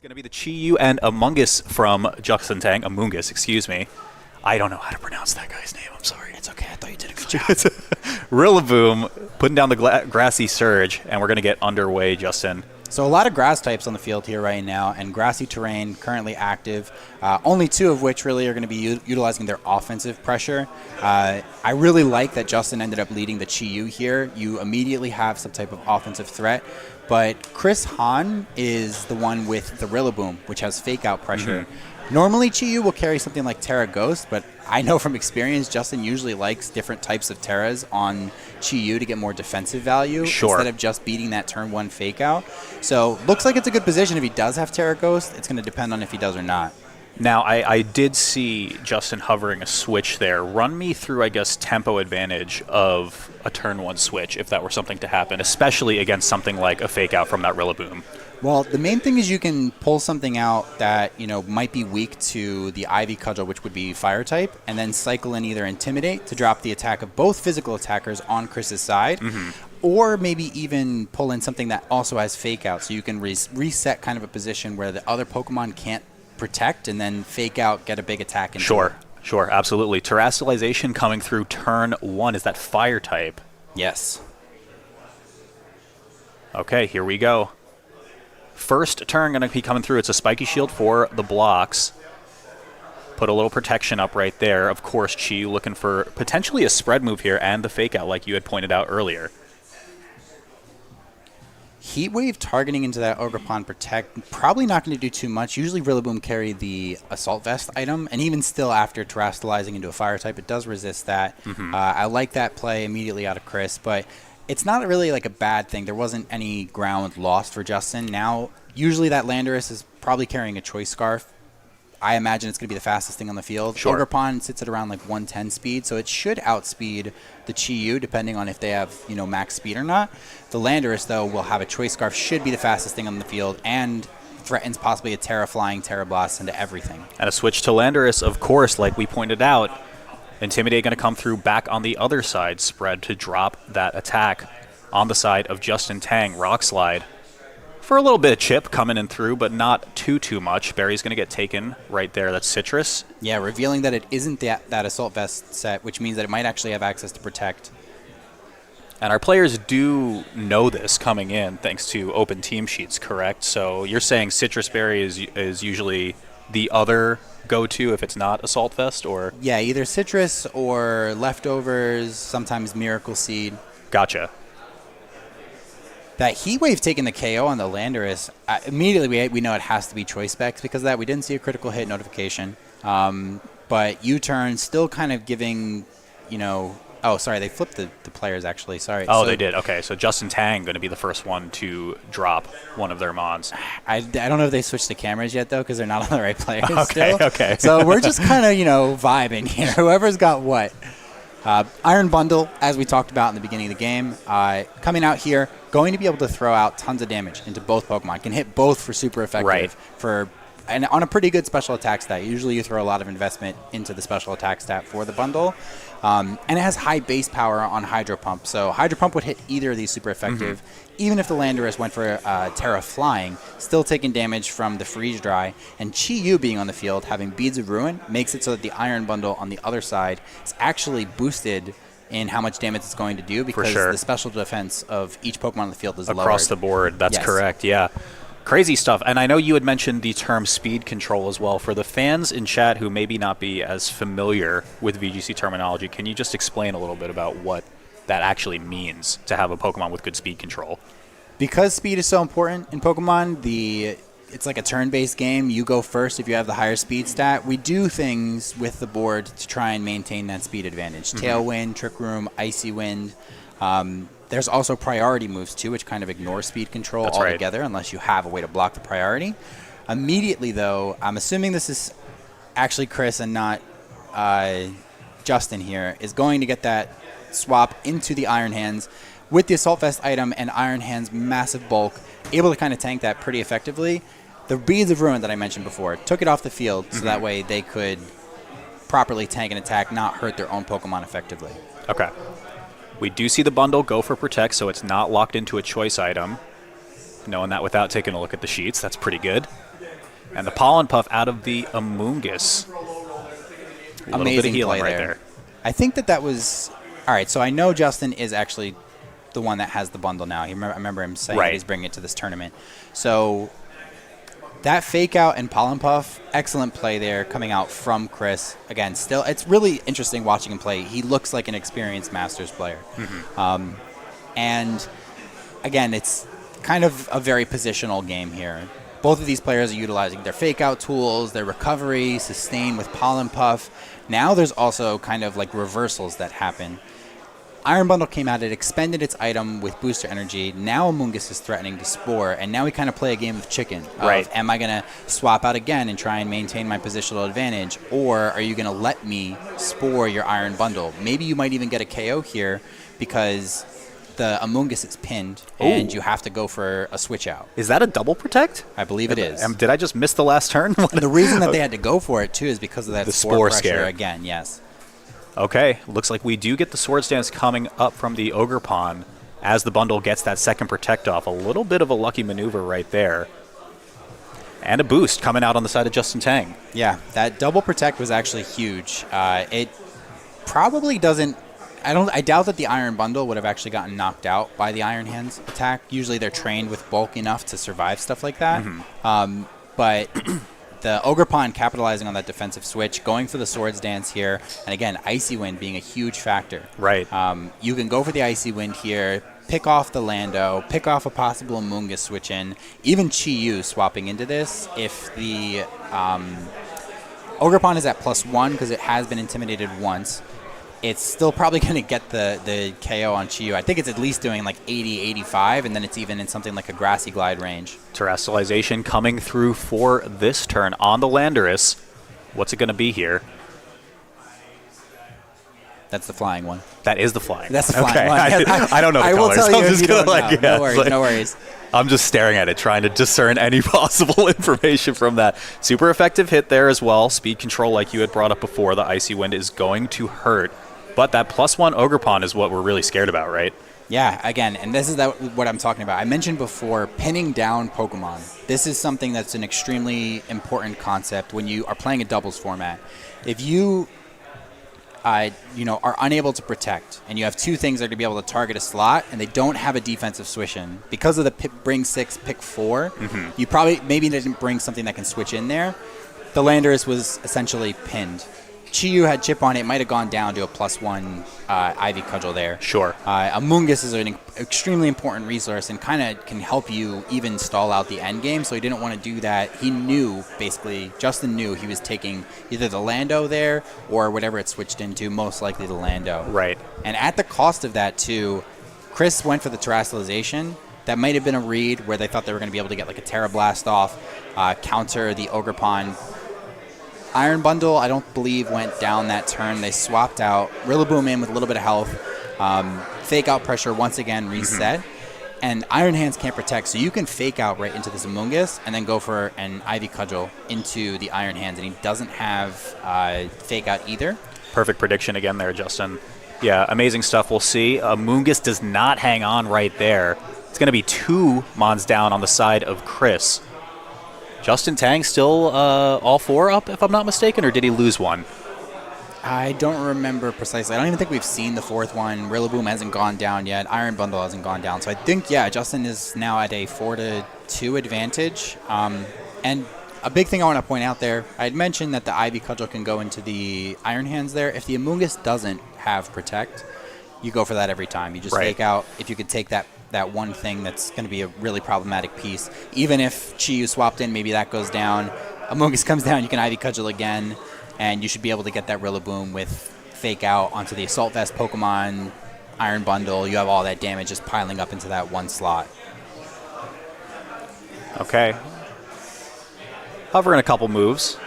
It's going to be the Chi-Yu and Amungus from Justin Tang. Amungus, excuse me. I don't know how to pronounce that guy's name. I'm sorry. It's okay. I thought you did a good job. Rillaboom putting down the grassy surge, and we're going to get underway, Justin. So a lot of grass types on the field here right now, and grassy terrain currently active. Only two of which really are going to be utilizing their offensive pressure. I really like that Justin ended up leading the Chi-Yu here. You immediately have some type of offensive threat. But Chris Hahn is the one with the Rillaboom, which has fake-out pressure. Mm-hmm. Normally, Chi-Yu will carry something like Terra Ghost, but I know from experience Justin usually likes different types of Terras on Chi-Yu to get more defensive value instead of just beating that turn one fake-out. So looks like it's a good position if he does have Terra Ghost. It's going to depend on if he does or not. Now, I did see Justin hovering a switch there. Run me through, I guess, tempo advantage of a turn one switch if that were something to happen, especially against something like a fake out from that Rillaboom. Well, the main thing is you can pull something out that, might be weak to the Ivy Cudgel, which would be fire type, and then cycle in either Intimidate to drop the attack of both physical attackers on Chris's side, or maybe even pull in something that also has fake out, so you can reset kind of a position where the other Pokemon can't protect and then fake out, get a big attack. Sure, absolutely. Terastallization coming through turn one. Is that fire type? Yes. Okay, here we go. First turn going to be coming through. It's a spiky shield for the blocks. Put a little protection up right there. Of course, Chi looking for potentially a spread move here and the fake out like you had pointed out earlier. Heat Wave targeting into that Ogerpon Protect, probably not going to do too much. Usually Rillaboom carry the Assault Vest item, and even still after Terastallizing into a Fire type, it does resist that. I like that play immediately out of Chris, but it's not really like a bad thing. There wasn't any ground lost for Justin. Now, usually that Landorus is probably carrying a Choice Scarf. I imagine it's going to be the fastest thing on the field. Sure. Ogerpon sits at around like 110 speed, so it should outspeed the Chi-Yu, depending on if they have max speed or not. The Landorus, though, will have a Choice Scarf, should be the fastest thing on the field, and threatens possibly a Terra Flying, Terra Blast into everything. And a switch to Landorus, of course, like we pointed out. Intimidate going to come through back on the other side, spread to drop that attack on the side of Justin Tang. Rock Slide for a little bit of chip coming in through, but not too much. Barry's going to get taken right there. That's Citrus. Yeah, revealing that it isn't that Assault Vest set, which means that it might actually have access to Protect. And our players do know this coming in thanks to open team sheets, correct? So you're saying Citrus Berry is usually the other go-to if it's not Assault Vest? Or yeah, either Citrus or Leftovers, sometimes Miracle Seed. Gotcha. That Heat Wave taking the KO on the Landorus, immediately we know it has to be Choice Specs because of that. We didn't see a critical hit notification. But U-turn still kind of giving, oh, sorry, they flipped the players actually. Sorry. Oh, they did. Okay, so Justin Tang going to be the first one to drop one of their mons. I don't know if they switched the cameras yet, though, because they're not on the right players Okay. So we're just kind of, vibing here. Whoever's got what. Iron Bundle, as we talked about in the beginning of the game, coming out here, going to be able to throw out tons of damage into both Pokemon. Can hit both for super effective. Right. And on a pretty good special attack stat. Usually you throw a lot of investment into the special attack stat for the bundle. And it has high base power on Hydro Pump. So Hydro Pump would hit either of these super effective. Even if the Landorus went for Terra Flying, still taking damage from the Freeze Dry. And Chi-Yu being on the field, having Beads of Ruin, makes it so that the Iron Bundle on the other side is actually boosted in how much damage it's going to do because the special defense of each Pokemon on the field is lowered. Across the board, that's correct, yeah. Crazy stuff. And I know you had mentioned the term speed control as well. For the fans in chat who maybe not be as familiar with VGC terminology, can you just explain a little bit about what that actually means to have a Pokemon with good speed control? Because speed is so important in Pokemon, it's like a turn-based game. You go first if you have the higher speed stat. We do things with the board to try and maintain that speed advantage. Tailwind, Trick Room, Icy Wind. There's also priority moves, too, which kind of ignore speed control altogether unless you have a way to block the priority. Immediately, though, I'm assuming this is actually Chris and not Justin here, is going to get that swap into the Iron Hands with the Assault Vest item and Iron Hands' massive bulk, able to kind of tank that pretty effectively. The Beads of Ruin that I mentioned before took it off the field so that way they could properly tank an attack, not hurt their own Pokemon effectively. Okay. We do see the bundle go for Protect, so it's not locked into a choice item. Knowing that without taking a look at the sheets, that's pretty good. And the Pollen Puff out of the Amoonguss. A little bit of Amazing healing play right there. I think that was... All right, so I know Justin is actually the one that has the bundle now. I remember him saying that he's bringing it to this tournament. So that fake out and Pollen Puff, excellent play there coming out from Chris. Again, still, it's really interesting watching him play. He looks like an experienced Masters player. And again, it's kind of a very positional game here. Both of these players are utilizing their fake out tools, their recovery, sustain with Pollen Puff. Now there's also kind of like reversals that happen. Iron Bundle came out, it expended its item with booster energy. Now Amoonguss is threatening to Spore, and now we kind of play a game of chicken. Am I going to swap out again and try and maintain my positional advantage, or are you going to let me Spore your Iron Bundle? Maybe you might even get a KO here because the Amoonguss is pinned, and you have to go for a switch out. Is that a double protect? I believe it is. Did I just miss the last turn? The reason that they had to go for it, too, is because of that the spore scare pressure again, yes. Okay, looks like we do get the Swords Dance coming up from the Ogre Pond as the bundle gets that second protect off. A little bit of a lucky maneuver right there. And a boost coming out on the side of Justin Tang. Yeah, that double protect was actually huge. It probably doesn't... I doubt that the Iron Bundle would have actually gotten knocked out by the Iron Hands attack. Usually they're trained with bulk enough to survive stuff like that. But the Ogre Pond capitalizing on that defensive switch, going for the Swords Dance here, and again, Icy Wind being a huge factor. Right. You can go for the Icy Wind here, pick off the Lando, pick off a possible Amoonguss switch in, even Chi-Yu swapping into this if the Ogre Pond is at +1 because it has been intimidated once. It's still probably going to get the KO on Chi-Yu. I think it's at least doing like 80, 85, and then it's even in something like a Grassy Glide range. Terrestrialization coming through for this turn on the Landorus. What's it going to be here? That's the flying one. That is the flying. That's the flying one. I don't know the I colors. will tell you I'm if you don't know. No worries, no worries. I'm just staring at it, trying to discern any possible information from that. Super effective hit there as well. Speed control, like you had brought up before, the Icy Wind is going to hurt. But that +1 Ogre Pond is what we're really scared about, right? Yeah, again, and this is what I'm talking about. I mentioned before, pinning down Pokemon. This is something that's an extremely important concept when you are playing a doubles format. If you are unable to protect, and you have two things that are going to be able to target a slot, and they don't have a defensive switch in, because of the bring 6, pick 4, you probably maybe didn't bring something that can switch in there. The Landorus was essentially pinned. Chi-Yu had chip on it, might have gone down to a +1 Ivy Cudgel there. Sure. Amoonguss is an extremely important resource and kind of can help you even stall out the end game, so he didn't want to do that. He knew, basically, Justin knew he was taking either the Lando there or whatever it switched into, most likely the Lando. Right. And at the cost of that, too, Chris went for the Terrestrialization. That might have been a read where they thought they were going to be able to get like a Terra Blast off, counter the Ogre Pond. Iron Bundle, I don't believe, went down that turn. They swapped out. Rillaboom in with a little bit of health. Fake out pressure once again reset. And Iron Hands can't protect, so you can fake out right into this Amoonguss and then go for an Ivy Cudgel into the Iron Hands, and he doesn't have fake out either. Perfect prediction again there, Justin. Yeah, amazing stuff. We'll see. Amoonguss does not hang on right there. It's going to be 2 Mons down on the side of Chris. Justin Tang still all 4 up, if I'm not mistaken, or did he lose one? I don't remember precisely. I don't even think we've seen the 4th one. Rillaboom hasn't gone down yet. Iron Bundle hasn't gone down. So I think, yeah, Justin is now at a 4-2 advantage. And a big thing I want to point out there, I had mentioned that the Ivy Cudgel can go into the Iron Hands there. If the Amoonguss doesn't have Protect, you go for that every time. You just fake out. If you could take that one thing that's going to be a really problematic piece. Even if Chi-Yu swapped in, maybe that goes down. Amoonguss comes down, you can Ivy Cudgel again, and you should be able to get that Rillaboom with fake out onto the Assault Vest Pokemon, Iron Bundle. You have all that damage just piling up into that one slot. Okay. Hovering a couple moves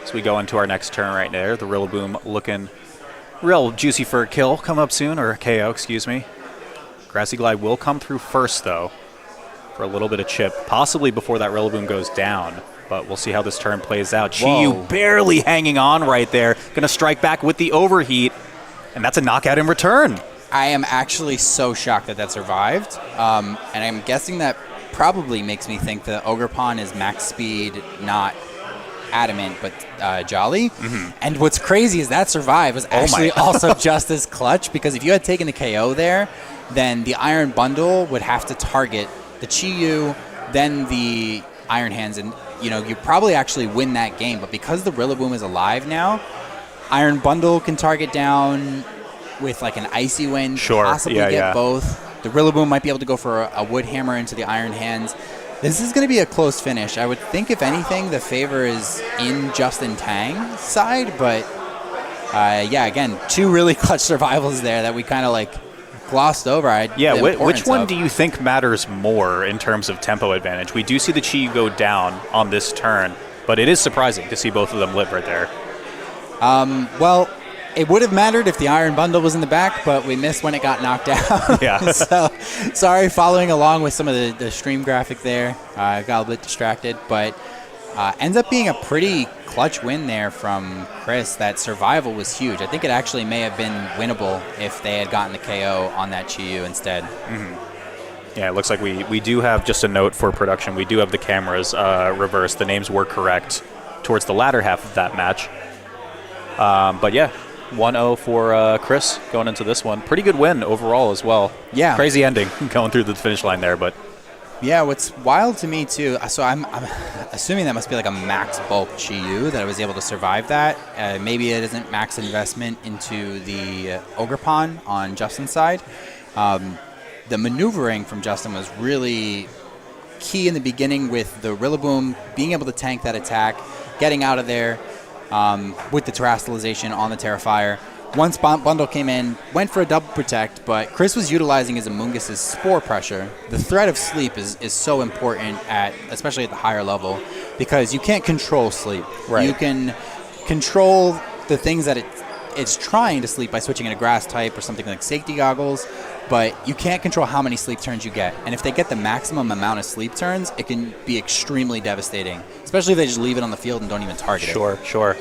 as we go into our next turn right there. The Rillaboom looking real juicy for a kill. Come up soon, or a KO, excuse me. Grassy Glide will come through first, though, for a little bit of chip, possibly before that Rillaboom goes down. But we'll see how this turn plays out. Chi-Yu barely hanging on right there. Going to strike back with the overheat, and that's a knockout in return. I am actually so shocked that survived. And I'm guessing that probably makes me think the Ogerpon is max speed, not adamant, but jolly. And what's crazy is that survive was actually also just as clutch, because if you had taken the KO there, then the Iron Bundle would have to target the Chi-Yu, then the Iron Hands, and you probably actually win that game. But because the Rillaboom is alive now, Iron Bundle can target down with like an Icy Wind, possibly get both. The Rillaboom might be able to go for a Wood Hammer into the Iron Hands. This is going to be a close finish. I would think, if anything, the favor is in Justin Tang's side. But, again, 2 really clutch survivals there that we kind of, glossed over. Which one do you think matters more in terms of tempo advantage? We do see the Chi go down on this turn, but it is surprising to see both of them live right there. Well, it would have mattered if the Iron Bundle was in the back, but we missed when it got knocked out. Yeah. So, sorry, following along with some of the stream graphic there. I got a bit distracted, but ends up being a pretty clutch win there from Chris. That survival was huge. I think it actually may have been winnable if they had gotten the KO on that Chi-Yu instead. Yeah, it looks like we do have, just a note for production, we do have the cameras reversed. The names were correct towards the latter half of that match. But yeah, 1-0 for Chris going into this one. Pretty good win overall as well. Yeah. Crazy ending going through the finish line there, but... Yeah, what's wild to me, too, so I'm assuming that must be like a max bulk Chi-Yu that I was able to survive that. Maybe it isn't max investment into the Ogerpon on Justin's side. The maneuvering from Justin was really key in the beginning, with the Rillaboom being able to tank that attack, getting out of there with the terrestrialization on the Terrifier. Once Bundle came in, went for a double protect, but Chris was utilizing his Amoonguss' spore pressure. The threat of sleep is so important, especially at the higher level, because you can't control sleep. Right. You can control the things that it's trying to sleep by switching in a grass type or something like safety goggles, but you can't control how many sleep turns you get. And if they get the maximum amount of sleep turns, it can be extremely devastating, especially if they just leave it on the field and don't even target it. Sure.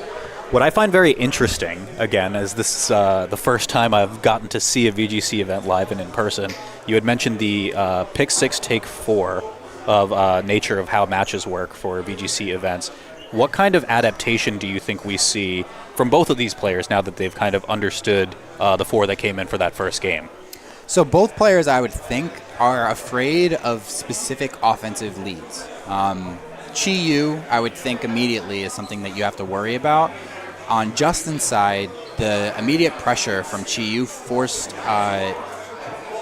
What I find very interesting, again, is this is the first time I've gotten to see a VGC event live and in person. You had mentioned the pick 6, take 4 of nature of how matches work for VGC events. What kind of adaptation do you think we see from both of these players now that they've kind of understood the 4 that came in for that first game? So both players, I would think, are afraid of specific offensive leads. Chi-Yu, I would think immediately, is something that you have to worry about. On Justin's side, the immediate pressure from Chi-Yu forced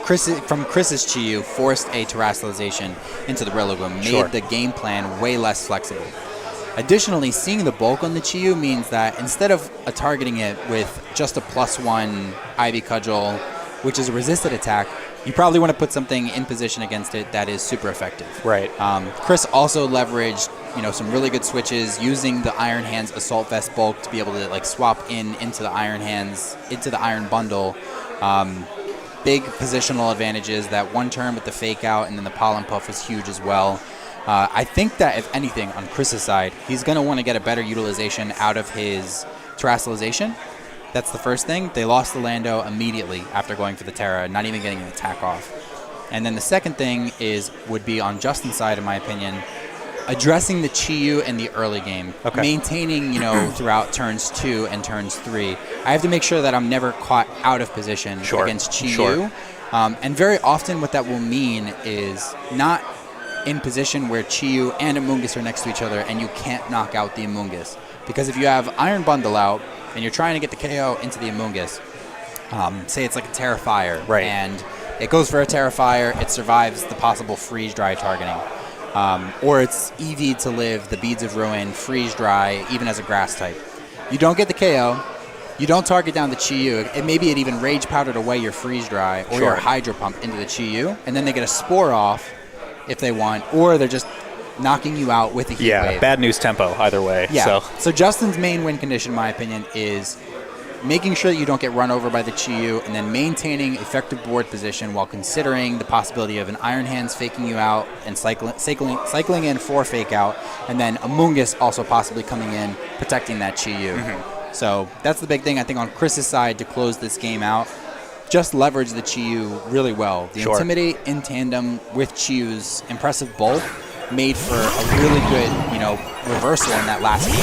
Chris's Chi-Yu forced a terrestrialization into the Rillaboom, made the game plan way less flexible. Additionally, seeing the bulk on the Chi-Yu means that instead of targeting it with just a +1 Ivy Cudgel, which is a resisted attack, you probably want to put something in position against it that is super effective. Right. Chris also leveraged, some really good switches using the Iron Hands Assault Vest bulk to be able to swap into the Iron Hands, into the Iron Bundle. Big positional advantages. That one turn with the fake out and then the Pollen Puff was huge as well. I think that if anything on Chris's side, he's going to want to get a better utilization out of his terrestrialization. That's the first thing. They lost the Lando immediately after going for the Terra, not even getting an attack off. And then the second thing would be on Justin's side, in my opinion, addressing the Chi-Yu in the early game, maintaining, throughout turns 2 and turns 3. I have to make sure that I'm never caught out of position against Chi-Yu. And very often what that will mean is not in position where Chi-Yu and Amoonguss are next to each other and you can't knock out the Amoonguss. Because if you have Iron Bundle out and you're trying to get the KO into the Amoonguss, say it's like a Terrifier, and it goes for a Terrifier, it survives the possible freeze-dry targeting. Or it's EV to live, the Beads of Ruin, freeze-dry, even as a grass type. You don't get the KO, you don't target down the Chi-Yu, and maybe it even Rage Powdered away your freeze-dry or your Hydro Pump into the Chi-Yu, and then they get a Spore off if they want, or they're just knocking you out with a Heat Wave. Bad news tempo either way. Yeah. So Justin's main win condition, in my opinion, is making sure that you don't get run over by the Chi-Yu, and then maintaining effective board position while considering the possibility of an Iron Hands faking you out and cycling in for fake out, and then Amoonguss also possibly coming in, protecting that Chi-Yu. So that's the big thing, I think, on Chris's side to close this game out. just leverage the Chi-Yu really well. The Sure. Intimidate in tandem with Chi-Yu's impressive bulk made for a really good, reversal in that last turn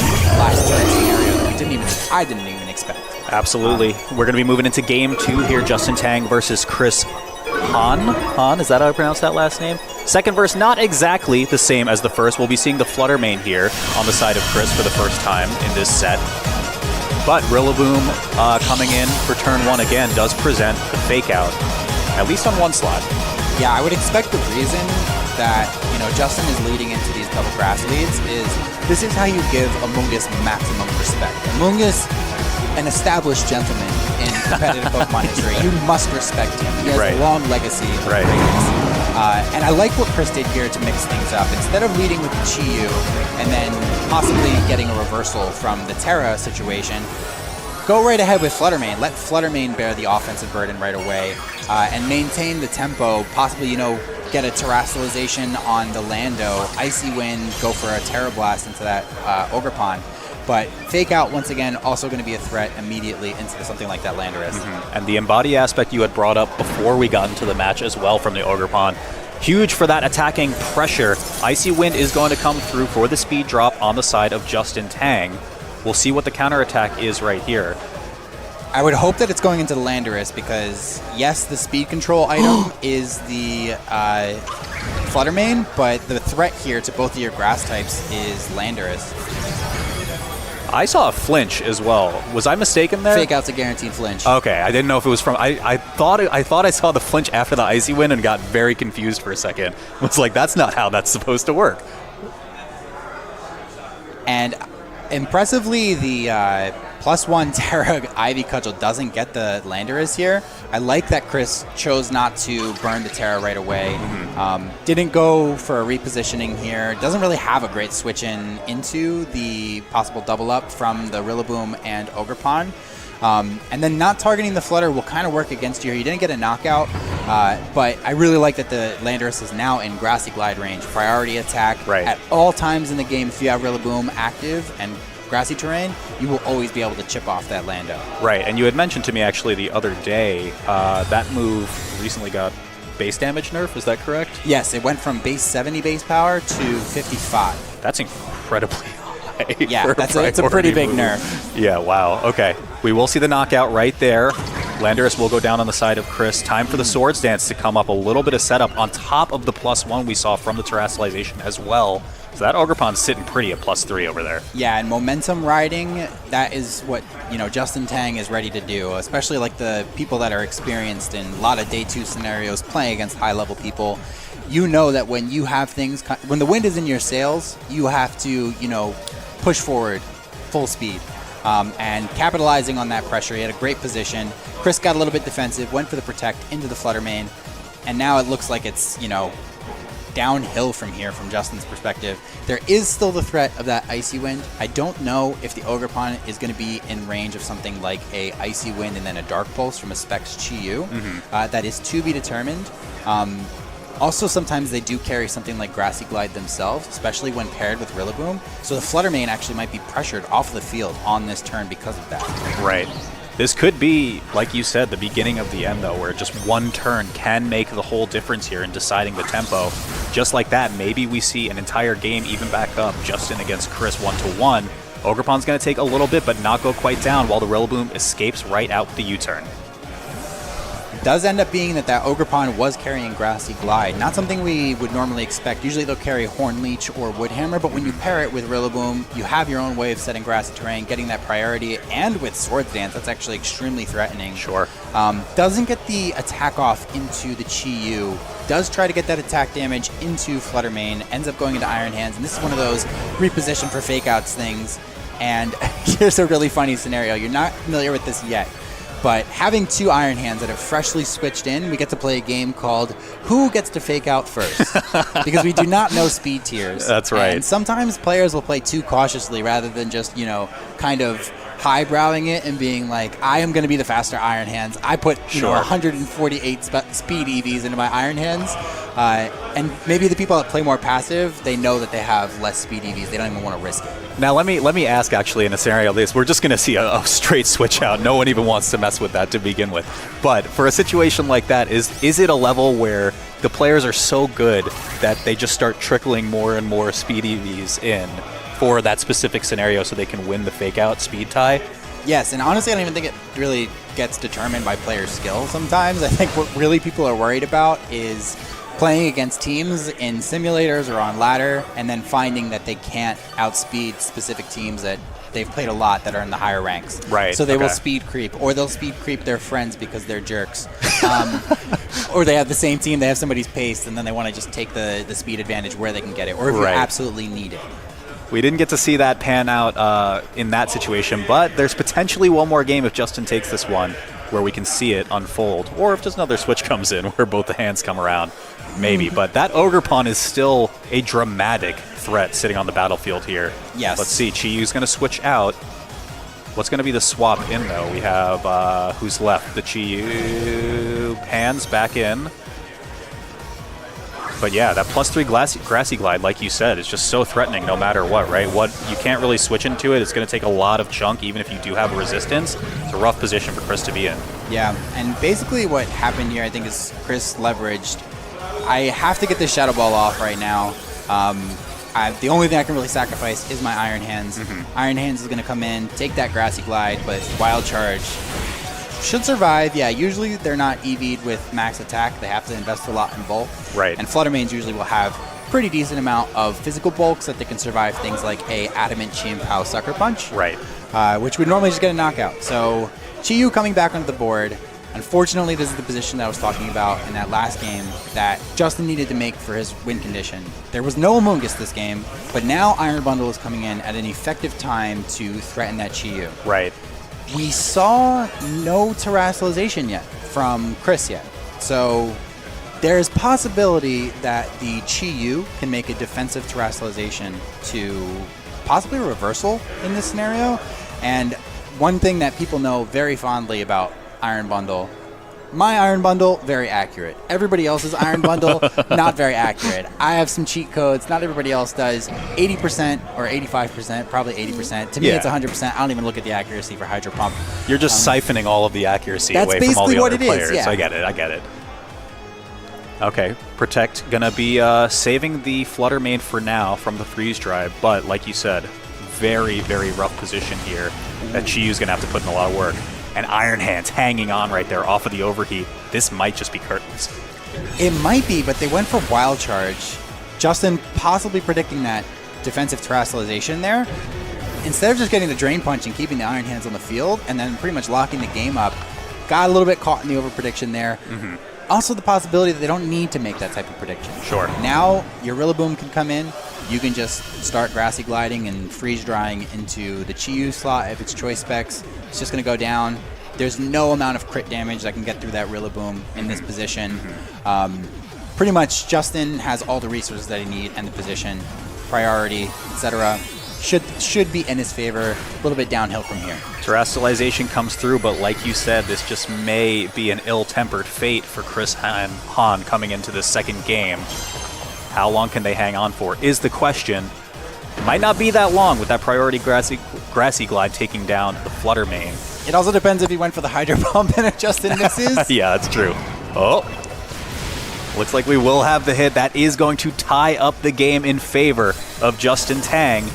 scenario that I didn't even expect. Absolutely. We're going to be moving into game 2 here. Justin Tang versus Chris Han, is that how I pronounce that last name? Second verse, not exactly the same as the first. We'll be seeing the Flutter Mane here on the side of Chris for the first time in this set. But Rillaboom coming in for turn 1 again does present the Fake Out, at least on one slot. Yeah, I would expect the reason that, Justin is leading into these double grass leads is this is how you give Amoonguss maximum respect. Amoonguss, an established gentleman in competitive Pokemon history. You must respect him. He has a long legacy of greatness. And I like what Chris did here to mix things up. Instead of leading with the Chi-Yu and then possibly getting a reversal from the Terra situation, go right ahead with Flutter Mane. Let Flutter Mane bear the offensive burden right away and maintain the tempo. Possibly, get a Terrestrialization on the Lando. Icy Wind, go for a Terra Blast into that Ogerpon. But Fake Out, once again, also going to be a threat immediately into something like that Landorus. And the Embody aspect you had brought up before we got into the match as well from the Ogerpon. Huge for that attacking pressure. Icy Wind is going to come through for the speed drop on the side of Justin Tang. We'll see what the counterattack is right here. I would hope that it's going into the Landorus because, yes, the speed control item is the Flutter Mane, but the threat here to both of your grass types is Landorus. I saw a flinch as well. Was I mistaken there? Fake Out's a guaranteed flinch. Okay, I didn't know if it was from... I thought I saw the flinch after the Icy Wind and got very confused for a second. I was like, that's not how that's supposed to work. And impressively, the +1 Terra Ivy Cudgel doesn't get the Landorus here. I like that Chris chose not to burn the Terra right away. Didn't go for a repositioning here. Doesn't really have a great switch into the possible double up from the Rillaboom and Ogerpon. And then not targeting the Flutter will kind of work against you here. You didn't get a knockout, but I really like that the Landorus is now in Grassy Glide range. Priority attack at all times in the game. If you have Rillaboom active and grassy terrain, you will always be able to chip off that Lando. Right, and you had mentioned to me actually the other day that move recently got base damage nerf, is that correct? Yes, it went from base 70 base power to 55. That's incredibly high. Yeah, it's a pretty big nerf. Yeah, wow. Okay, we will see the knockout right there. Landorus will go down on the side of Chris. Time for the Swords Dance to come up. A little bit of setup on top of the +1 we saw from the Terrestrialization as well. So that Ogerpon's sitting pretty at +3 over there. Yeah, and momentum riding, that is what, Justin Tang is ready to do, especially like the people that are experienced in a lot of day 2 scenarios playing against high-level people. You know that when you have things, when the wind is in your sails, you have to, push forward full speed. And capitalizing on that pressure, he had a great position. Chris got a little bit defensive, went for the Protect into the Flutter Mane, and now it looks like it's, downhill from here from Justin's perspective. There is still the threat of that Icy Wind. I don't know if the Ogerpon is going to be in range of something like a Icy Wind and then a Dark Pulse from a Specs Chi-Yu. That is to be determined. Also, sometimes they do carry something like Grassy Glide themselves, especially when paired with Rillaboom. So the Flutter Mane actually might be pressured off the field on this turn because of that. Right. This could be, like you said, the beginning of the end, though, where just one turn can make the whole difference here in deciding the tempo. Just like that, maybe we see an entire game even back up, Justin against Chris 1-1. Ogerpon's going to take a little bit, but not go quite down, while the Rillaboom escapes right out with the U-turn. Does end up being that Ogerpon was carrying Grassy Glide. Not something we would normally expect. Usually they'll carry Horn Leech or Wood Hammer, but when you pair it with Rillaboom, you have your own way of setting grassy terrain, getting that priority, and with Swords Dance, that's actually extremely threatening. Sure. Doesn't get the attack off into the Chi-Yu. Does try to get that attack damage into Flutter Mane, ends up going into Iron Hands, and this is one of those reposition for Fake Outs things. And here's a really funny scenario. You're not familiar with this yet. But having 2 Iron Hands that have freshly switched in, we get to play a game called Who Gets to Fake Out First? Because we do not know speed tiers. That's right. And sometimes players will play too cautiously rather than just, kind of highbrowing it and being like, I am going to be the faster Iron Hands. I put 148 speed EVs into my Iron Hands. And maybe the people that play more passive, they know that they have less speed EVs. They don't even want to risk it. Now, let me ask, actually, in a scenario like this, we're just going to see a straight switch out. No one even wants to mess with that to begin with. But for a situation like that, is it a level where the players are so good that they just start trickling more and more speed EVs in for that specific scenario so they can win the fake-out speed tie? Yes, and honestly, I don't even think it really gets determined by player skill sometimes. I think what really people are worried about is playing against teams in simulators or on ladder and then finding that they can't outspeed specific teams that they've played a lot that are in the higher ranks. Right. So they will speed creep, or they'll speed creep their friends because they're jerks. Or they have the same team, they have somebody's pace, and then they want to just take the speed advantage where they can get it, or if you absolutely need it. We didn't get to see that pan out in that situation, but there's potentially one more game if Justin takes this one where we can see it unfold, or if just another switch comes in where both the hands come around, maybe. But that Ogre Pawn is still a dramatic threat sitting on the battlefield here. Yes. Let's see, Chiyu's going to switch out. What's going to be the swap in, though? We have, who's left? The Chiyu hands back in. But yeah, that +3 Grassy Glide, like you said, is just so threatening no matter what, right? You can't really switch into it. It's going to take a lot of chunk, even if you do have a resistance. It's a rough position for Chris to be in. Yeah, and basically what happened here, I think, is Chris leveraged. I have to get this Shadow Ball off right now. The only thing I can really sacrifice is my Iron Hands. Iron Hands is going to come in, take that Grassy Glide, but Wild Charge should survive. Yeah, usually they're not EV'd with max attack. They have to invest a lot in bulk. Right. And Fluttermanes usually will have pretty decent amount of physical bulk so that they can survive things like a Adamant Chien-Pao Sucker Punch. Right. Which would normally just get a knockout. So Chiyu coming back onto the board. Unfortunately, this is the position that I was talking about in that last game that Justin needed to make for his win condition. There was no Amoonguss this game, but now Iron Bundle is coming in at an effective time to threaten that Chiyu. Right. We saw no terrestrialization yet from Chris yet. So there's possibility that the Chiyu can make a defensive terrestrialization to possibly a reversal in this scenario. And one thing that people know very fondly about Iron Bundle, my Iron Bundle, very accurate. Everybody else's Iron Bundle, not very accurate. I have some cheat codes. Not everybody else does. 80% or 85%, probably 80%. To me, it's 100%. I don't even look at the accuracy for Hydro Pump. You're just siphoning all of the accuracy away from all the other players. Yeah. I get it. Okay, Protect gonna be saving the Fluttermane for now from the freeze drive, but like you said, very, very rough position here that Chiyu's gonna have to put in a lot of work. And Iron Hands hanging on right there off of the overheat. This might just be curtains. It might be, but they went for Wild Charge. Justin possibly predicting that defensive terrestrialization there. Instead of just getting the Drain Punch and keeping the Iron Hands on the field and then pretty much locking the game up, got a little bit caught in the over-prediction there. Also the possibility that they don't need to make that type of prediction. Sure. Now your Rillaboom can come in. You can just start Grassy Gliding and freeze drying into the Chiyu slot if it's choice specs. It's just going to go down. There's no amount of crit damage that can get through that Rillaboom in this position. Pretty much Justin has all the resources that he needs and the position, priority, etc. Should be in his favor. A little bit downhill from here. Terrestrialization comes through, but like you said, this just may be an ill-tempered fate for Chris and Han coming into the second game. How long can they hang on for is the question. It might not be that long with that priority Grassy Glide taking down the Fluttermane. It also depends if he went for the Hydro Pump and if Justin misses. Yeah, that's true. Oh. Looks like we will have the hit. That is going to tie up the game in favor of Justin Tang.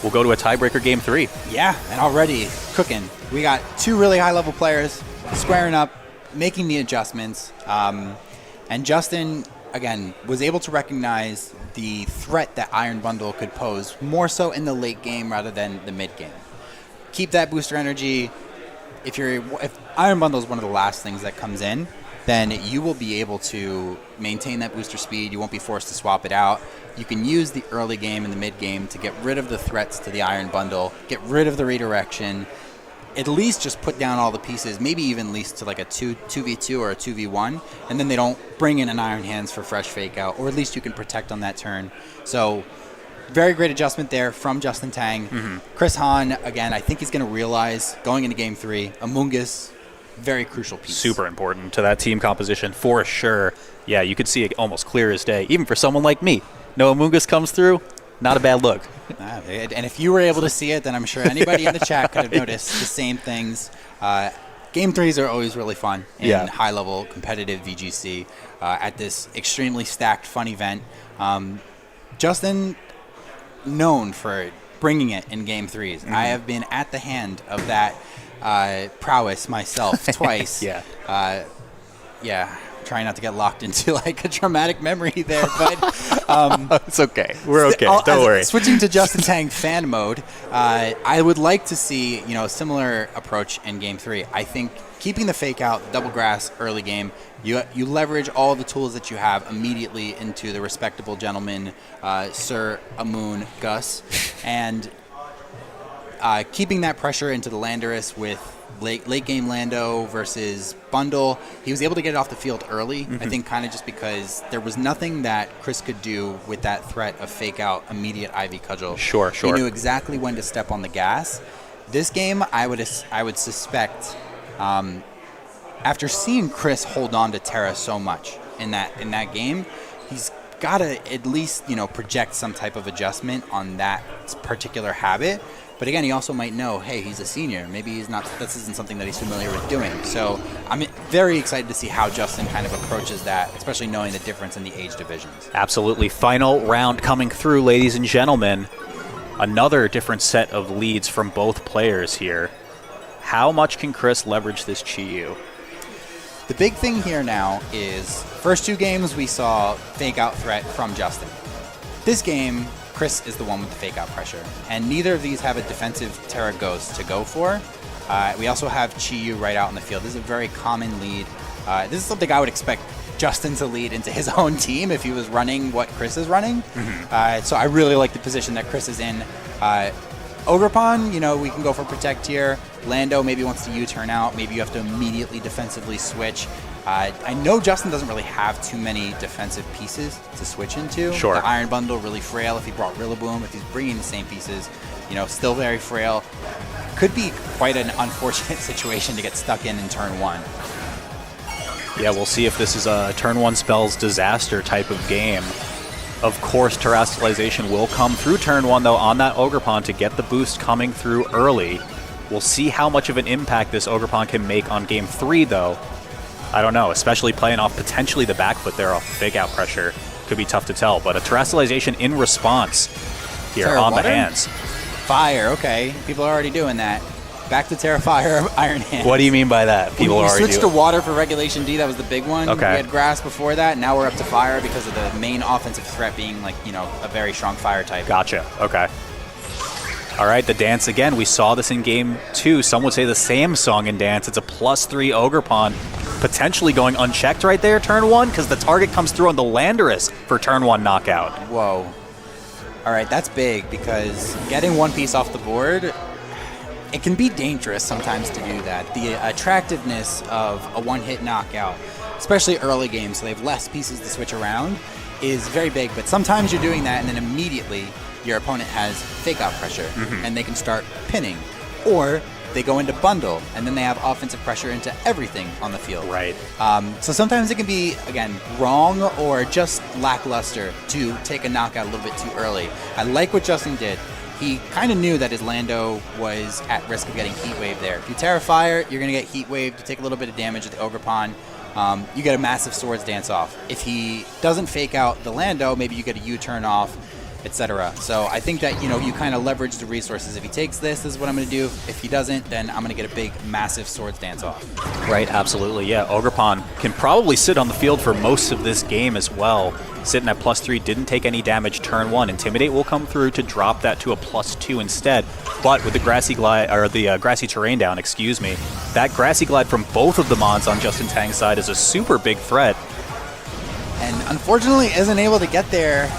We'll go to a tiebreaker game 3. Yeah, and already cooking. We got two really high-level players squaring up, making the adjustments. And Justin, again, was able to recognize the threat that Iron Bundle could pose, more so in the late game rather than the mid game. Keep that booster energy. If Iron Bundle is one of the last things that comes in, then you will be able to maintain that booster speed. You won't be forced to swap it out. You can use the early game and the mid game to get rid of the threats to the Iron Bundle, get rid of the redirection, at least just put down all the pieces, maybe even at least to like a 2v2 or a 2v1, and then they don't bring in an Iron Hands for fresh fake out, or at least you can protect on that turn. So very great adjustment there from Justin Tang. Chris Hahn, again, I think he's going to realize going into Game 3, Amoonguss, very crucial piece. Super important to that team composition for sure. Yeah, you could see it almost clear as day, even for someone like me. No Amoonguss comes through, not a bad look. And if you were able to see it, then I'm sure anybody in the chat could have noticed the same things. Game 3s are always really fun in high-level competitive VGC at this extremely stacked, fun event. Justin, known for bringing it in Game 3s. I have been at the hand of that prowess myself twice. Trying not to get locked into like a traumatic memory there, but it's okay. We're okay. Don't worry. Switching to Justin Tang fan mode, I would like to see a similar approach in Game 3. I think keeping the fake out, double grass early game, you leverage all the tools that you have immediately into the respectable gentleman, Sir Amoon Gus, and keeping that pressure into the Landorus with late game Lando versus Bundle. He was able to get it off the field early, I think kind of just because there was nothing that Chris could do with that threat of fake out immediate Ivy Cudgel. Sure. He knew exactly when to step on the gas. This game, I would suspect, after seeing Chris hold on to Terra so much in that game, he's got to at least project some type of adjustment on that particular habit. But again, he also might know, hey, he's a senior. Maybe this isn't something that he's familiar with doing. So I'm very excited to see how Justin kind of approaches that, especially knowing the difference in the age divisions. Absolutely. Final round coming through, ladies and gentlemen. Another different set of leads from both players here. How much can Chris leverage this Chi-Yu? The big thing here now is, first 2 games we saw fake out threat from Justin. This game, Chris is the one with the fake out pressure, and neither of these have a defensive Terra Ghost to go for. We also have Chi-Yu right out in the field. This is a very common lead. This is something I would expect Justin to lead into his own team if he was running what Chris is running. So I really like the position that Chris is in. Ogerpon, we can go for Protect here. Lando maybe wants to U-turn out. Maybe you have to immediately defensively switch. I know Justin doesn't really have too many defensive pieces to switch into. Sure. The Iron Bundle, really frail if he brought Rillaboom. If he's bringing the same pieces, still very frail. Could be quite an unfortunate situation to get stuck in turn 1. Yeah, we'll see if this is a turn 1 spells disaster type of game. Of course, Terrestrialization will come through turn 1, though, on that Ogerpon to get the boost coming through early. We'll see how much of an impact this Ogerpon can make on Game 3, though. I don't know, especially playing off potentially the back foot there off the fake out pressure. Could be tough to tell, but a Terrestrialization in response here Terra on water? the hands. Fire, okay. People are already doing that. Back to Terra Fire, Iron Hands. What do you mean by that? People are already switched to water for Regulation D. That was the big one. Okay. We had grass before that. Now we're up to fire because of the main offensive threat being a very strong fire type. Gotcha. Okay. All right, the dance again. We saw this in Game 2. Some would say the Samsung in dance. It's a +3 Ogerpon, potentially going unchecked right there, turn 1, because the target comes through on the Landorus for turn 1 knockout. Whoa. All right, that's big because getting one piece off the board, it can be dangerous sometimes to do that. The attractiveness of a one-hit knockout, especially early games, so they have less pieces to switch around, is very big. But sometimes you're doing that and then immediately your opponent has fake-out pressure and they can start pinning. Or they go into bundle and then they have offensive pressure into everything on the field. Right. So sometimes it can be, again, wrong or just lackluster to take a knockout a little bit too early. I like what Justin did. He kind of knew that his Lando was at risk of getting Heat Wave there. If you Terra Fire, you're going to get Heat Wave to take a little bit of damage at the Ogerpon. You get a massive Swords Dance off. If he doesn't fake out the Lando, maybe you get a U-turn off, etc. So I think that, you kind of leverage the resources. If he takes this is what I'm going to do. If he doesn't, then I'm going to get a big, massive Swords Dance off. Right, absolutely, yeah. Ogerpon can probably sit on the field for most of this game as well. Sitting at +3, didn't take any damage turn 1. Intimidate will come through to drop that to a +2 instead. But with the Grassy Glide, or the Grassy Terrain down, excuse me, that Grassy Glide from both of the mods on Justin Tang's side is a super big threat. And unfortunately isn't able to get there.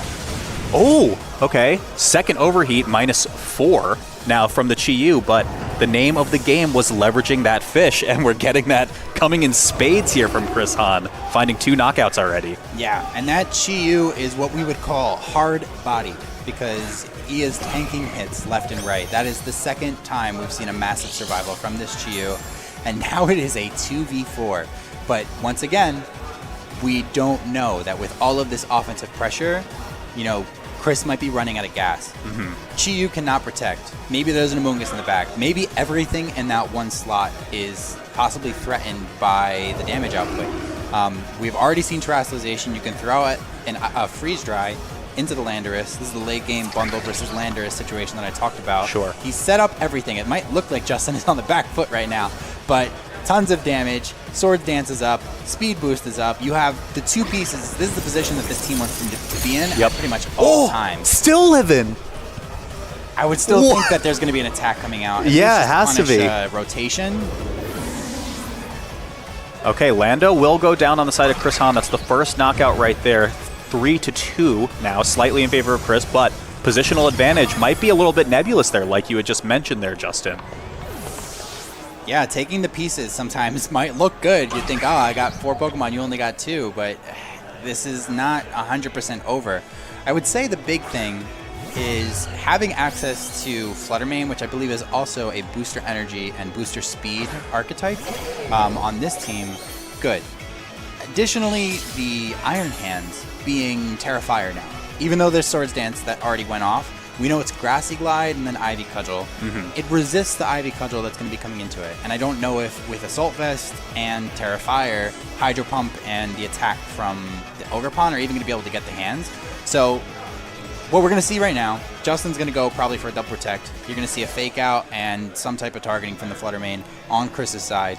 Oh, okay. Second overheat, -4 now from the Chi-Yu, but the name of the game was leveraging that fish, and we're getting that coming in spades here from Chris Hahn, finding 2 knockouts already. Yeah, and that Chi-Yu is what we would call hard-bodied. because he is tanking hits left and right. That is the second time we've seen a massive survival from this Chi-Yu, and now it is a 2v4. But once again, we don't know that with all of this offensive pressure, Chris might be running out of gas. Chi-Yu cannot protect. Maybe there's an Amoonguss in the back. Maybe everything in that one slot is possibly threatened by the damage output. We've already seen terrestrialization. You can throw a freeze dry into the Landorus. This is the late game bundle versus Landorus situation that I talked about. Sure. He set up everything. It might look like Justin is on the back foot right now, but tons of damage. Sword Dance is up. Speed Boost is up. You have the two pieces. This is the position that this team wants to be in at pretty much all times. Still living. I would still think that there's going to be an attack coming out. Yeah, it has to be. Rotation. Okay, Lando will go down on the side of Chris Hahn. That's the first knockout right there. 3-2 now, slightly in favor of Chris, but positional advantage might be a little bit nebulous there, like you had just mentioned there, Justin. Yeah, taking the pieces sometimes might look good. You'd think, oh, I got 4 Pokemon, you only got 2, but this is not 100% over. I would say the big thing is having access to Flutter Mane, which I believe is also a booster energy and booster speed archetype on this team. Good. Additionally, the Iron Hands being Terra Fire now. Even though there's Swords Dance that already went off, we know it's Grassy Glide and then Ivy Cudgel. It resists the Ivy Cudgel that's going to be coming into it. And I don't know if with Assault Vest and Terra Fire, Hydro Pump and the attack from the Ogerpon are even going to be able to get the hands. So what we're going to see right now, Justin's going to go probably for a double protect. You're going to see a fake out and some type of targeting from the Flutter Mane on Chris's side.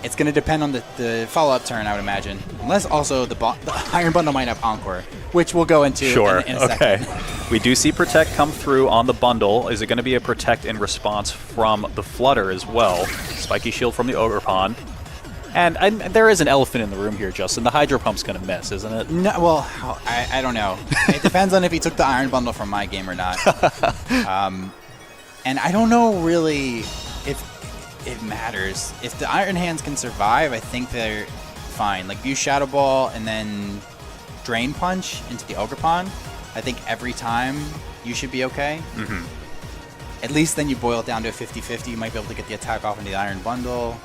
It's going to depend on the follow-up turn, I would imagine. Unless also the Iron Bundle might have Encore, which we'll go into in a second. We do see Protect come through on the bundle. Is it going to be a Protect in response from the Flutter as well? Spiky Shield from the Ogerpon. And there is an elephant in the room here, Justin. The Hydro Pump's going to miss, isn't it? No, well, I don't know. It depends on if he took the Iron Bundle from my game or not. And I don't know really if it matters. If the Iron Hands can survive, I think they're fine. Like, View Shadow Ball and then Drain Punch into the Ogerpon. I think every time you should be okay. At least then you boil it down to a 50-50. You might be able to get the attack off into the Iron Bundle.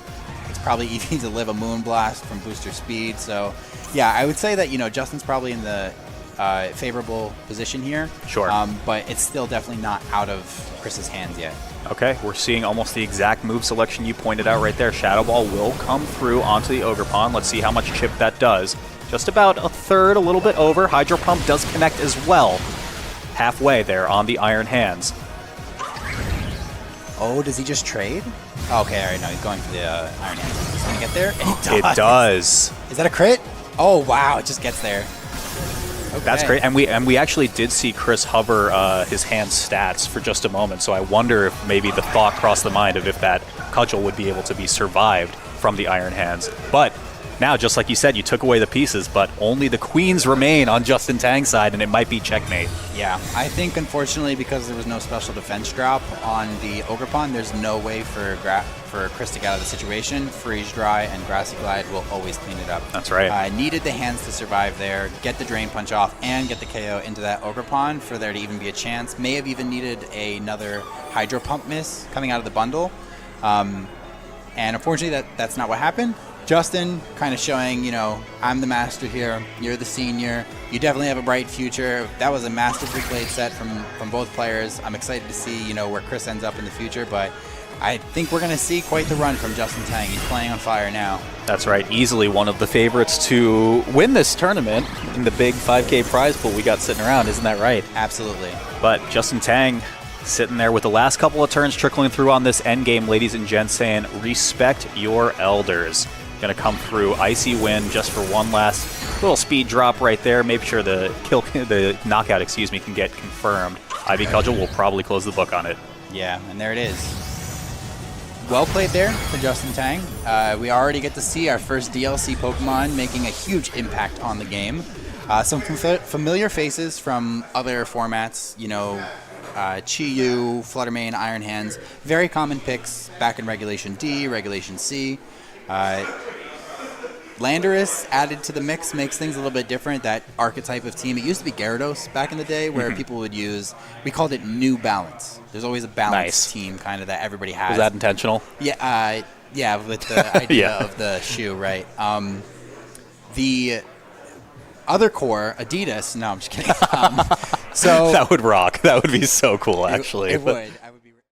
It's probably easy to live a Moonblast from booster speed. So, yeah, I would say that, Justin's probably in the favorable position here. Sure. But it's still definitely not out of Chris's hands yet. Okay, we're seeing almost the exact move selection you pointed out right there. Shadow Ball will come through onto the Ogerpon. Let's see how much chip that does. Just about a third, a little bit over. Hydro Pump does connect as well. Halfway there on the Iron Hands. Oh, does he just trade? Oh, okay, all right, no, he's going for the Iron Hands. He's going to get there, and It does. Is that a crit? Oh, wow, it just gets there. Okay. That's great, and we actually did see Chris hover his hand stats for just a moment, so I wonder if maybe the thought crossed the mind of if that Cudgel would be able to be survived from the Iron Hands. But now, just like you said, you took away the pieces, but only the queens remain on Justin Tang's side, and it might be checkmate. Yeah, I think, unfortunately, because there was no special defense drop on the Ogerpon, there's no way for Chris to get out of the situation. Freeze Dry and Grassy Glide will always clean it up. That's right. Needed the hands to survive there, get the Drain Punch off, and get the KO into that Ogerpon for there to even be a chance. May have even needed another Hydro Pump miss coming out of the bundle. And unfortunately, that's not what happened. Justin kind of showing, I'm the master here, you're the senior, you definitely have a bright future. That was a masterfully played set from both players. I'm excited to see, where Chris ends up in the future, but I think we're going to see quite the run from Justin Tang. He's playing on fire now. That's right, easily one of the favorites to win this tournament in the big 5K prize pool we got sitting around, isn't that right? Absolutely. But Justin Tang sitting there with the last couple of turns trickling through on this end game, ladies and gents, saying, respect your elders. Going to come through Icy Wind just for one last little speed drop right there. Make sure the knockout, can get confirmed. Ivy Cudgel will probably close the book on it. Yeah, and there it is. Well played there for Justin Tang. We already get to see our first DLC Pokemon making a huge impact on the game. Some familiar faces from other formats, Chi-Yu, Flutter Mane, Iron Hands. Very common picks back in Regulation D, Regulation C. Landorus added to the mix makes things a little bit different. That archetype of team. It used to be Gyarados back in the day, where people would use. We called it New Balance. There's always a balanced team, kind of that everybody has. Was that intentional? Yeah, with the idea of the shoe, right? The other core, Adidas. No, I'm just kidding. So that would rock. That would be so cool, actually. It would.